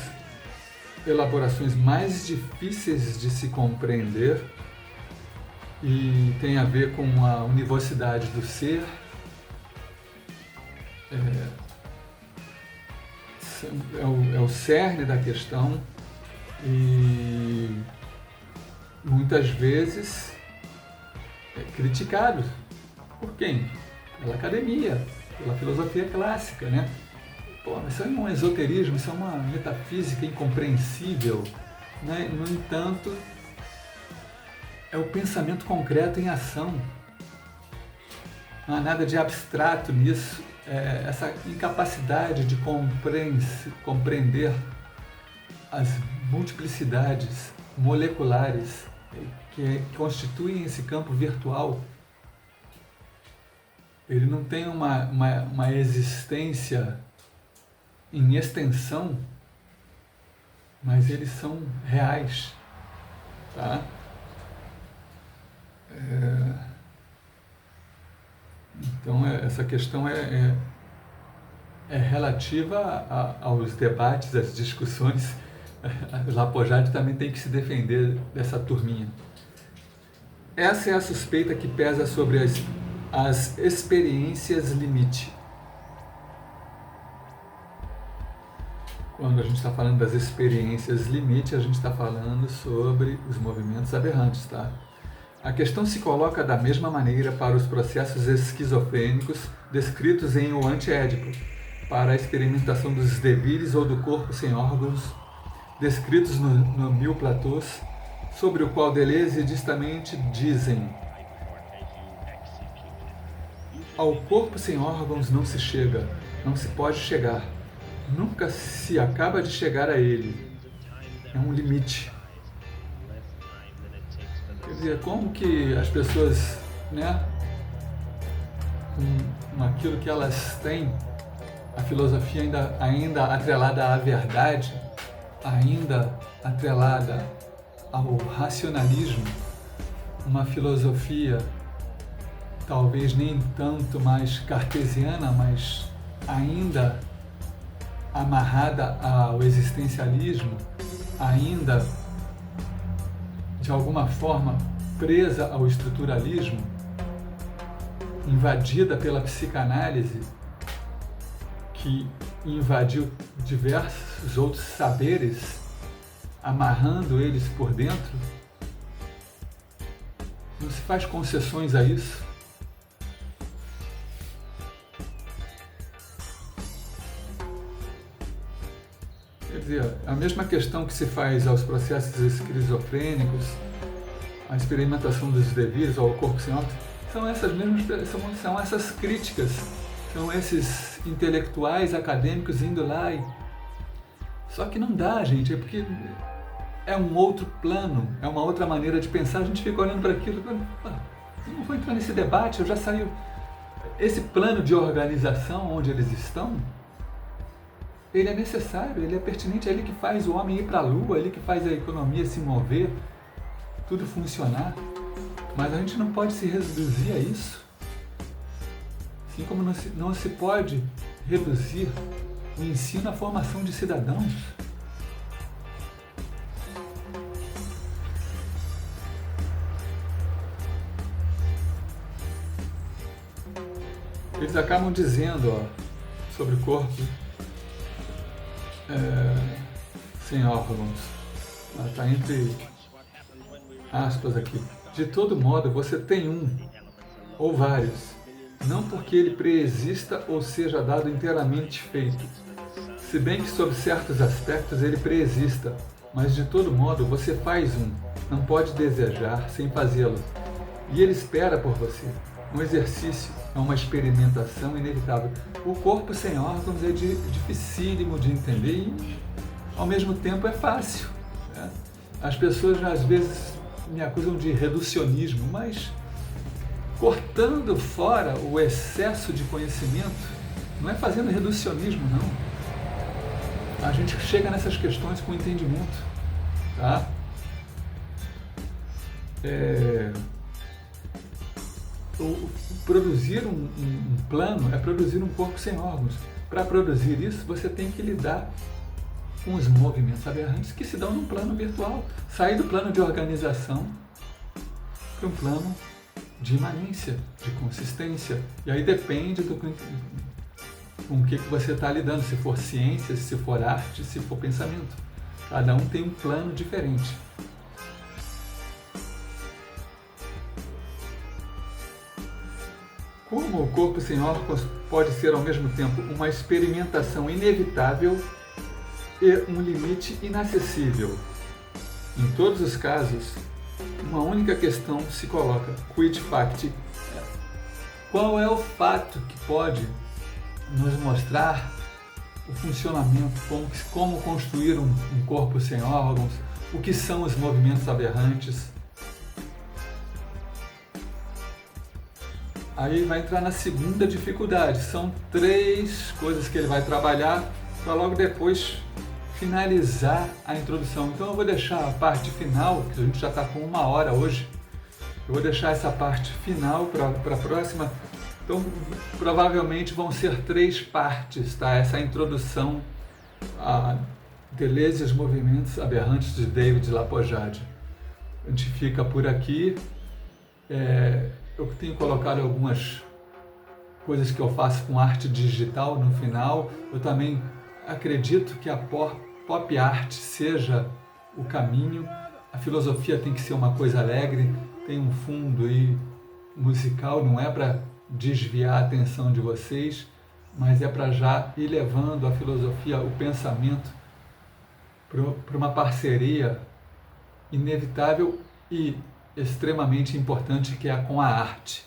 elaborações mais difíceis de se compreender e tem a ver com a univocidade do ser. É o cerne da questão e muitas vezes é criticado. Por quem? Pela academia, pela filosofia clássica, né? Pô, mas isso é um esoterismo, isso é uma metafísica incompreensível, né? No entanto, é o pensamento concreto em ação. Não há nada de abstrato nisso. Essa incapacidade de compreender as multiplicidades moleculares que constituem esse campo virtual. Ele não tem uma existência em extensão, mas eles são reais, tá? Então essa questão é relativa aos debates, às discussões. Lapojade também tem que se defender dessa turminha. Essa é a suspeita que pesa sobre as experiências limite. Quando a gente está falando das experiências limite, a gente está falando sobre os movimentos aberrantes, tá? A questão se coloca da mesma maneira para os processos esquizofrênicos descritos em O Anti-Édipo, para a experimentação dos devires ou do corpo sem órgãos, descritos no Mil Platôs, sobre o qual Deleuze distamente dizem: ao corpo sem órgãos não se chega, não se pode chegar, nunca se acaba de chegar a ele. É um limite. Quer dizer, como que as pessoas, né, com aquilo que elas têm, a filosofia ainda atrelada à verdade, ainda atrelada ao racionalismo, uma filosofia talvez nem tanto mais cartesiana, mas ainda amarrada ao existencialismo, ainda de alguma forma presa ao estruturalismo, invadida pela psicanálise, que invadiu diversos outros saberes, amarrando eles por dentro. Não se faz concessões a isso. Quer dizer, a mesma questão que se faz aos processos esquizofrênicos, a experimentação dos devires ao corpo sem órgãos, são essas mesmas, são essas críticas, são esses intelectuais acadêmicos indo lá e... Só que não dá, gente, é porque é um outro plano, é uma outra maneira de pensar, a gente fica olhando para aquilo, eu não vou entrar nesse debate, eu já saí. Esse plano de organização onde eles estão, ele é necessário, ele é pertinente, é ele que faz o homem ir para a lua, é ele que faz a economia se mover, tudo funcionar. Mas a gente não pode se reduzir a isso. Assim como não se pode reduzir o ensino à formação de cidadãos. Eles acabam dizendo, sobre o corpo sem órgãos. Está entre aspas aqui. De todo modo, você tem um ou vários, não porque ele preexista ou seja dado inteiramente feito, se bem que sob certos aspectos ele preexista, mas de todo modo você faz um, não pode desejar sem fazê-lo, e ele espera por você. Um exercício é uma experimentação inevitável. O corpo sem órgãos é dificílimo de entender e, ao mesmo tempo, é fácil, né? As pessoas, às vezes, me acusam de reducionismo, mas cortando fora o excesso de conhecimento, não é fazendo reducionismo, não. A gente chega nessas questões com entendimento, tá? Produzir um plano é produzir um corpo sem órgãos. Para produzir isso, você tem que lidar com os movimentos aberrantes que se dão num plano virtual. Sair do plano de organização para um plano de imanência, de consistência. E aí depende com o que você está lidando, se for ciência, se for arte, se for pensamento. Cada um tem um plano diferente. Como o corpo sem órgãos pode ser ao mesmo tempo uma experimentação inevitável e um limite inacessível? Em todos os casos, uma única questão se coloca: quid facti? Qual é o fato que pode nos mostrar o funcionamento, como construir um corpo sem órgãos, o que são os movimentos aberrantes? Aí vai entrar na segunda dificuldade. São 3 coisas que ele vai trabalhar para logo depois finalizar a introdução. Então eu vou deixar a parte final, que a gente já está com 1 hora hoje, eu vou deixar essa parte final para a próxima. Então provavelmente vão ser 3 partes, tá? Essa introdução a Deleuze e os movimentos aberrantes de David Lapojade. A gente fica por aqui. Eu tenho colocado algumas coisas que eu faço com arte digital no final. Eu também acredito que a pop art seja o caminho. A filosofia tem que ser uma coisa alegre, tem um fundo aí musical, não é para desviar a atenção de vocês, mas é para já ir levando a filosofia, o pensamento, para uma parceria inevitável e extremamente importante, que é com a arte.